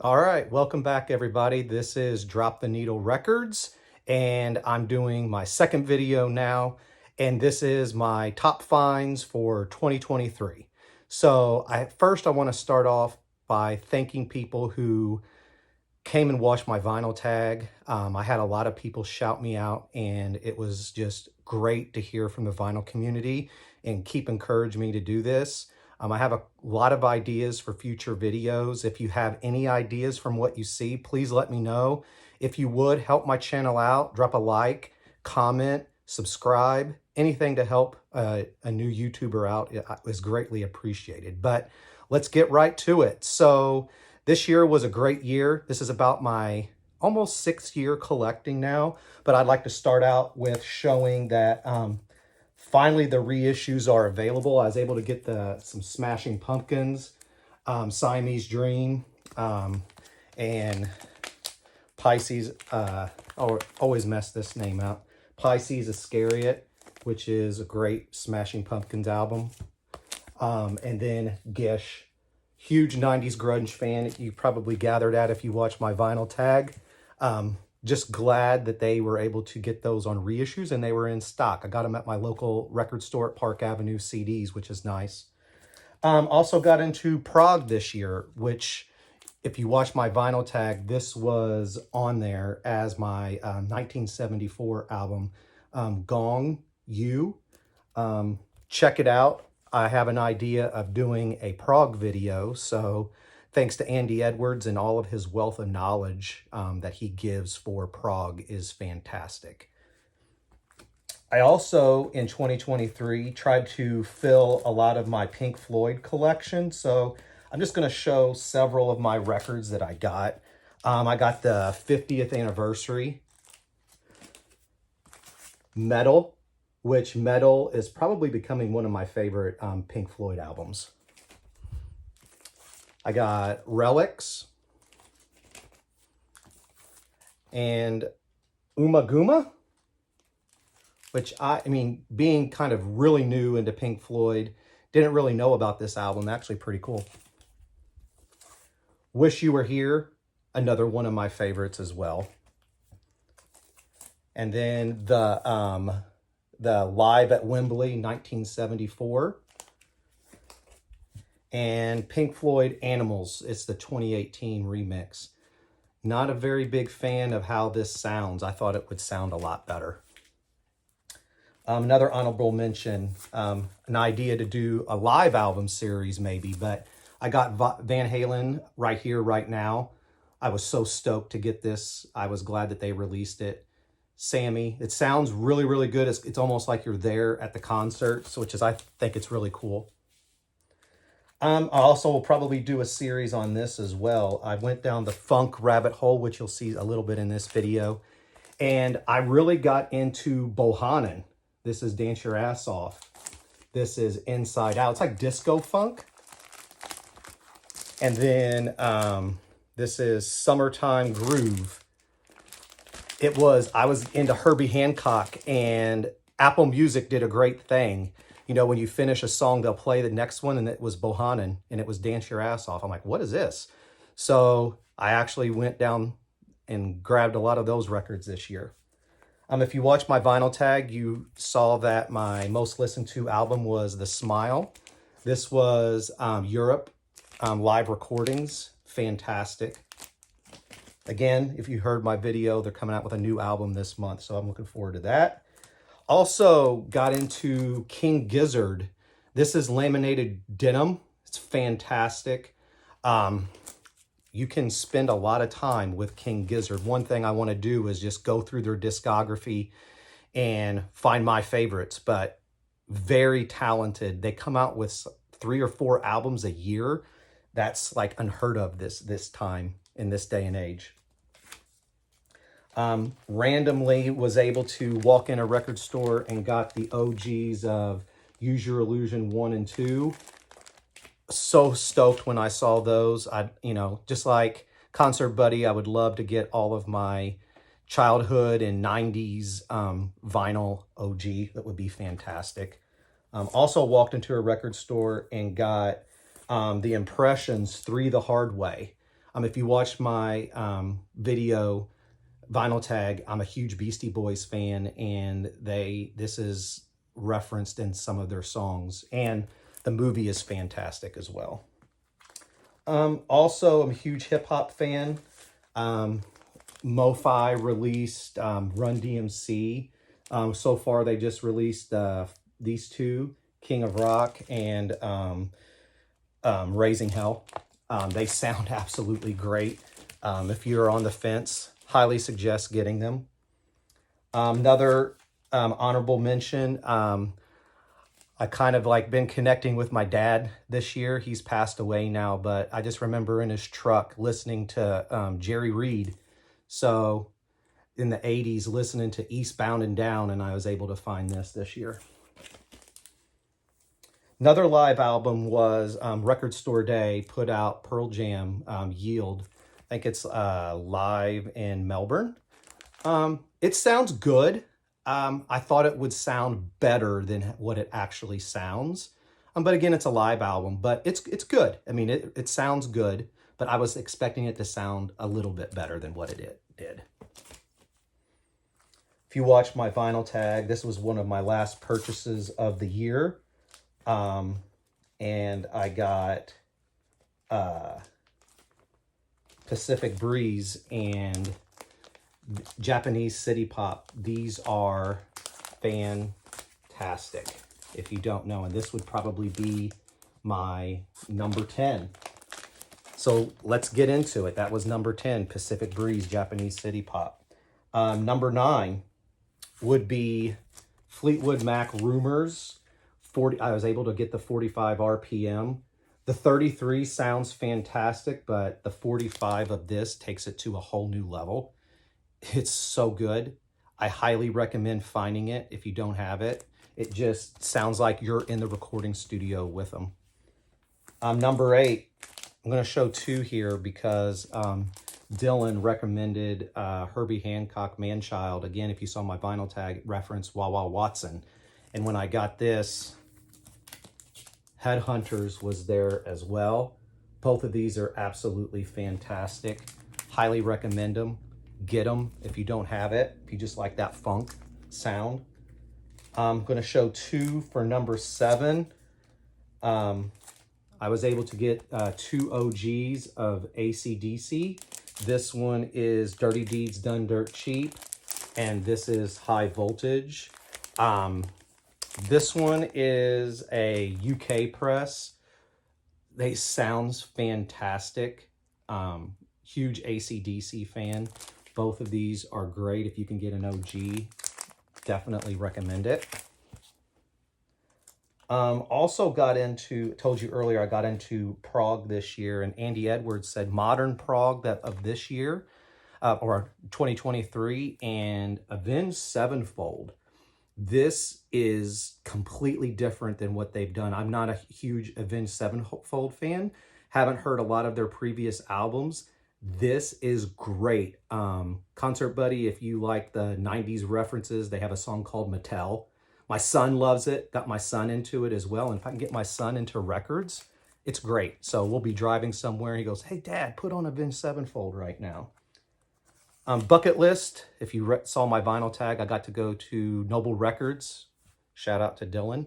All right, welcome back everybody. This is Drop the Needle Records, and I'm doing my second video now, and this is my top finds for 2023. So first I want to start off by thanking people who came and watched my vinyl tag. I had a lot of people shout me out, and it was just great to hear from the vinyl community and keep encouraging me to do this. I have a lot of ideas for future videos. If you have any ideas from what you see, please let me know. If you would, help my channel out, drop a like, comment, subscribe. Anything to help a new YouTuber out is greatly appreciated. But let's get right to it. So this year was a great year. This is about my almost 6th year collecting now, but I'd like to start out with showing that finally the reissues are available. I was able to get some Smashing Pumpkins, Siamese Dream, and Pisces, always mess this name out, Pisces Iscariot, which is a great Smashing Pumpkins album, and then Gish. Huge 90s grunge fan. You probably gathered that if you watched my vinyl tag. Just glad that they were able to get those on reissues and they were in stock. I got them at my local record store at Park Avenue CDs, which is nice. Also got into prog this year, which if you watch my vinyl tag, this was on there as my 1974 album, Gong You. Check it out. I have an idea of doing a prog video, so thanks to Andy Edwards and all of his wealth of knowledge that he gives for prog is fantastic. I also, in 2023, tried to fill a lot of my Pink Floyd collection, so I'm just going to show several of my records that I got. I got the 50th anniversary Metal, which Metal is probably becoming one of my favorite Pink Floyd albums. I got Relics and Umaguma, which I mean, being kind of really new into Pink Floyd, didn't really know about this album. Actually pretty cool. Wish You Were Here, another one of my favorites as well. And then the Live at Wembley, 1974. And Pink Floyd Animals, it's the 2018 remix. Not a very big fan of how this sounds. I thought it would sound a lot better. Another honorable mention, an idea to do a live album series maybe, but I got Van Halen Right Here, Right Now. I was so stoked to get this. I was glad that they released it. Sammy, it sounds really, really good. It's almost like you're there at the concert, which is, I think it's really cool. I also will probably do a series on this as well. I went down the funk rabbit hole, which you'll see a little bit in this video. And I really got into Bohannon. This is Dance Your Ass Off. This is Inside Out. It's like disco funk. And then this is Summertime Groove. I was into Herbie Hancock, and Apple Music did a great thing. You know, when you finish a song, they'll play the next one, and it was Bohannon, and it was Dance Your Ass Off. I'm like, what is this? So I actually went down and grabbed a lot of those records this year. If you watch my vinyl tag, you saw that my most listened to album was The Smile. This was Europe live recordings. Fantastic. Again, if you heard my video, they're coming out with a new album this month, so I'm looking forward to that. Also got into King Gizzard. This is laminated denim. It's fantastic. You can spend a lot of time with King Gizzard. One thing I want to do is just go through their discography and find my favorites, but very talented. They come out with 3 or 4 albums a year. That's like unheard of this time in this day and age. Randomly was able to walk in a record store and got the OGs of Use Your Illusion 1 and 2. So stoked when I saw those. Just like Concert Buddy, I would love to get all of my childhood and 90s vinyl OG. That would be fantastic. Also walked into a record store and got The Impressions 3 the Hard Way. If you watched my video vinyl tag, I'm a huge Beastie Boys fan, and this is referenced in some of their songs, and the movie is fantastic as well. Also, I'm a huge hip hop fan. Mo-Fi released Run DMC. So far, they just released these two, King of Rock and Raising Hell. They sound absolutely great. If you're on the fence, highly suggest getting them. Another honorable mention, I kind of like been connecting with my dad this year. He's passed away now, but I just remember in his truck listening to Jerry Reed. So in the 80s, listening to Eastbound and Down, and I was able to find this year. Another live album was Record Store Day put out Pearl Jam, Yield. I think it's live in Melbourne. It sounds good. I thought it would sound better than what it actually sounds. But again, it's a live album, but it's good. I mean, it sounds good, but I was expecting it to sound a little bit better than what it did. If you watch my vinyl tag, this was one of my last purchases of the year. And I got Pacific Breeze and Japanese City Pop. These are fantastic, if you don't know, and this would probably be my number 10. So let's get into it. That was number 10, Pacific Breeze, Japanese City Pop. Number 9 would be Fleetwood Mac Rumors. I was able to get the 45 RPM. The 33 sounds fantastic, but the 45 of this takes it to a whole new level. It's so good. I highly recommend finding it if you don't have it. It just sounds like you're in the recording studio with them. Number 8, I'm going to show 2 here because Dylan recommended Herbie Hancock Manchild. Again, if you saw my vinyl tag, reference Wah Watson. And when I got this, Headhunters was there as well. Both of these are absolutely fantastic. Highly recommend them. Get them if you don't have it, if you just like that funk sound. I'm going to show 2 for number 7. I was able to get 2 OGs of AC/DC. This one is Dirty Deeds Done Dirt Cheap, and this is High Voltage. This one is a UK press. They sounds fantastic. Huge AC/DC fan. Both of these are great. If you can get an OG, definitely recommend it. Also told you earlier, I got into prog this year, and Andy Edwards said modern prog of this year, or 2023, and Avenged Sevenfold. This is completely different than what they've done. I'm not a huge Avenged Sevenfold fan. Haven't heard a lot of their previous albums. This is great. Concert Buddy, if you like the 90s references, they have a song called Mattel. My son loves it. Got my son into it as well. And if I can get my son into records, it's great. So we'll be driving somewhere and he goes, "Hey, Dad, put on Avenged Sevenfold right now." Bucket list, if you saw my vinyl tag, I got to go to Noble Records. Shout out to Dylan.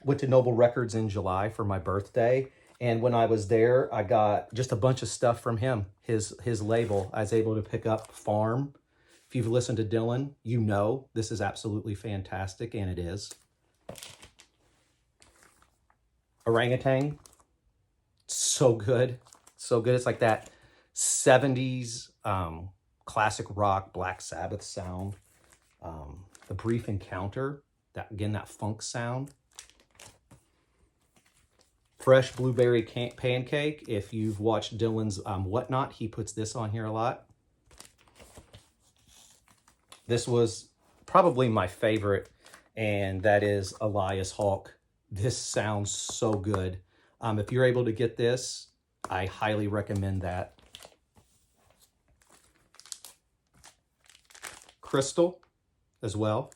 Went to Noble Records in July for my birthday. And when I was there, I got just a bunch of stuff from him, his label. I was able to pick up Farm. If you've listened to Dylan, you know this is absolutely fantastic, and it is. Orangutan, so good. So good. It's like that 70s classic rock, Black Sabbath sound. The Brief Encounter, that funk sound. Fresh Blueberry Pancake. If you've watched Dylan's Whatnot, he puts this on here a lot. This was probably my favorite, and that is Elias Hawk. This sounds so good. If you're able to get this, I highly recommend that. Crystal as well.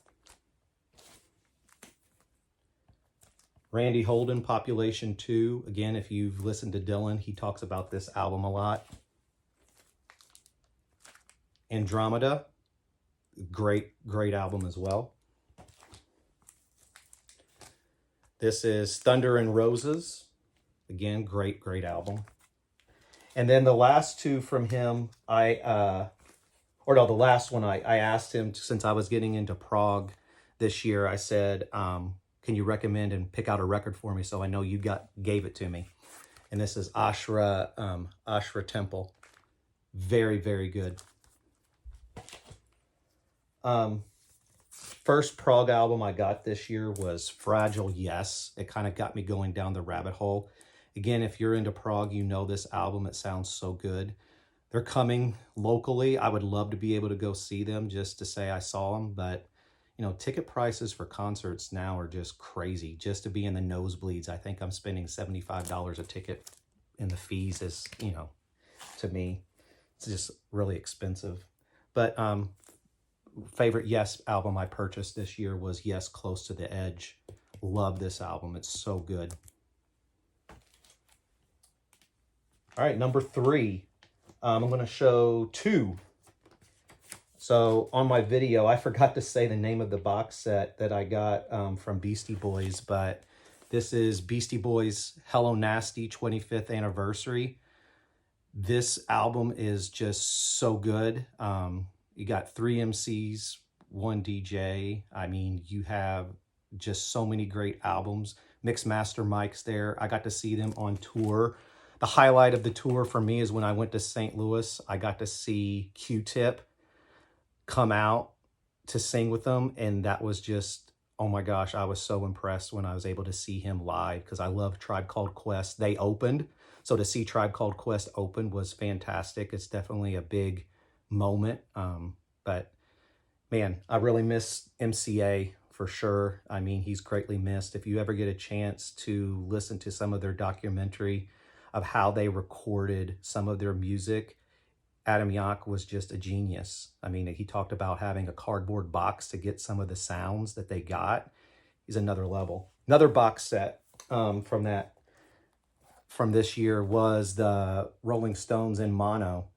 Randy Holden, Population 2. Again, if you've listened to Dylan, he talks about this album a lot. Andromeda, great album as well. This is Thunder and Roses. Again, great album. And then the last two from him, the last one I asked him, since I was getting into prog this year, I said, can you recommend and pick out a record for me? So I know you gave it to me. And this is Ashra Temple. Very good. First prog album I got this year was Fragile Yes. It kind of got me going down the rabbit hole. Again, if you're into prog, you know this album. It sounds so good. They're coming locally. I would love to be able to go see them just to say I saw them. But, you know, ticket prices for concerts now are just crazy. Just to be in the nosebleeds, I think I'm spending $75 a ticket. And the fees is, you know, to me, it's just really expensive. But favorite Yes album I purchased this year was Yes, Close to the Edge. Love this album. It's so good. All right, number 3. I'm going to show 2. So on my video, I forgot to say the name of the box set that I got from Beastie Boys, but this is Beastie Boys Hello Nasty 25th Anniversary. This album is just so good. You got 3 MCs, 1 DJ. I mean, you have just so many great albums. Mixmaster Mike's there. I got to see them on tour. The highlight of the tour for me is when I went to St. Louis. I got to see Q-Tip come out to sing with them, and that was just, oh my gosh, I was so impressed when I was able to see him live, because I love Tribe Called Quest. They opened, so to see Tribe Called Quest open was fantastic. It's definitely a big moment, but man, I really miss MCA for sure. I mean, he's greatly missed. If you ever get a chance to listen to some of their documentary of how they recorded some of their music, Adam Yauch was just a genius. I mean, he talked about having a cardboard box to get some of the sounds that they got. He's another level. Another box set from this year was the Rolling Stones in mono.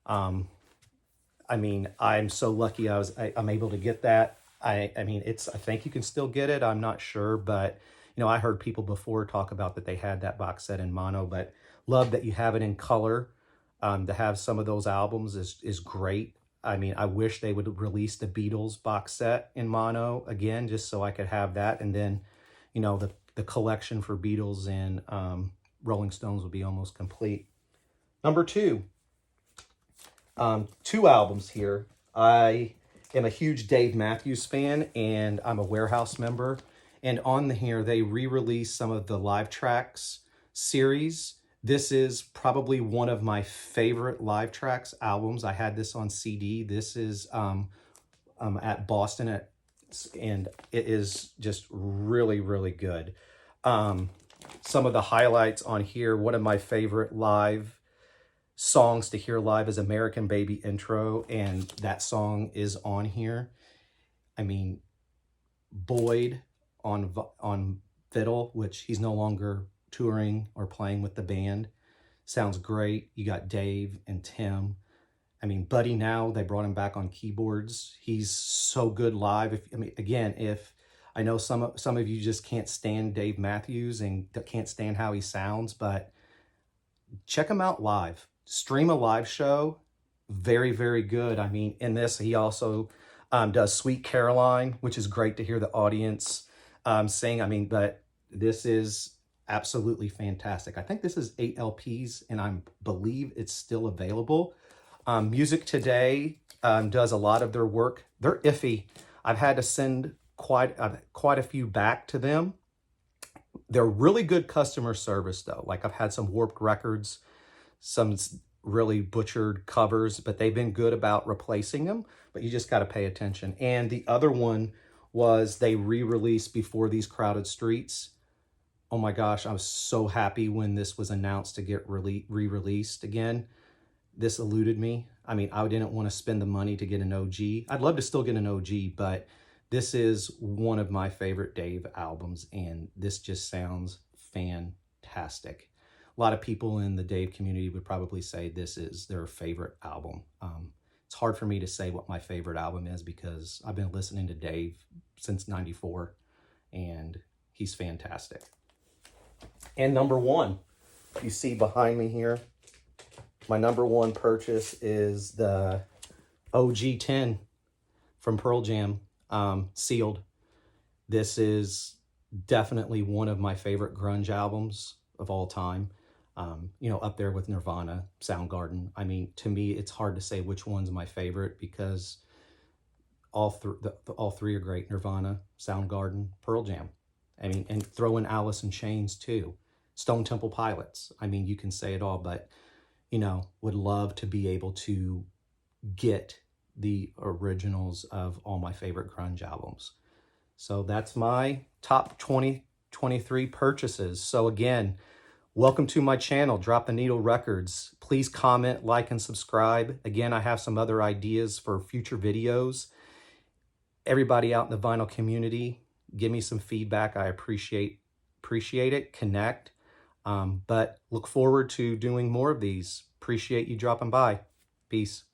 I mean, I'm so lucky I'm able to get that. I mean, I think you can still get it. I'm not sure, but you know, I heard people before talk about that they had that box set in mono, but love that you have it in color. To have some of those albums is great. I mean, I wish they would release the Beatles box set in mono again, just so I could have that. And then, you know, the collection for Beatles and Rolling Stones would be almost complete. Number 2. 2 albums here. I am a huge Dave Matthews fan, and I'm a Warehouse member. And on here, they re-released some of the Live Tracks series. This is probably one of my favorite Live Tracks albums. I had this on CD. This is at Boston, and it is just really good. Some of the highlights on here, one of my favorite live songs to hear live is American Baby Intro, and that song is on here. I mean, Boyd on fiddle, which he's no longer touring or playing with the band, sounds great. You got Dave and Tim. I mean, Buddy now, they brought him back on keyboards. He's so good live. If I know some of you just can't stand Dave Matthews and can't stand how he sounds, but check him out live. Stream a live show. Very good. I mean, in this, he also does Sweet Caroline, which is great to hear the audience sing. I mean, but this is absolutely fantastic. I think this is 8 LPs, and I believe it's still available. Music Today does a lot of their work. They're iffy. I've had to send quite a few back to them. They're really good customer service, though. Like, I've had some warped records, some really butchered covers, but they've been good about replacing them, but you just got to pay attention. And the other one was they re-released Before These Crowded Streets. Oh my gosh, I was so happy when this was announced to get re-released again. This eluded me. I mean, I didn't want to spend the money to get an OG. I'd love to still get an OG, but this is one of my favorite Dave albums, and this just sounds fantastic. A lot of people in the Dave community would probably say this is their favorite album. it's hard for me to say what my favorite album is because I've been listening to Dave since '94, and he's fantastic. And number one, you see behind me here, my number one purchase is the OG 10 from Pearl Jam, sealed. This is definitely one of my favorite grunge albums of all time. You know, up there with Nirvana, Soundgarden. I mean, to me, it's hard to say which one's my favorite because all three are great. Nirvana, Soundgarden, Pearl Jam. I mean, and throw in Alice in Chains too. Stone Temple Pilots. I mean, you can say it all, but, you know, would love to be able to get the originals of all my favorite grunge albums. So that's my top 2023 purchases. So again, welcome to my channel, Drop the Needle Records. Please comment, like, and subscribe. Again, I have some other ideas for future videos. Everybody out in the vinyl community, give me some feedback. I appreciate it. Connect. But look forward to doing more of these. Appreciate you dropping by. Peace.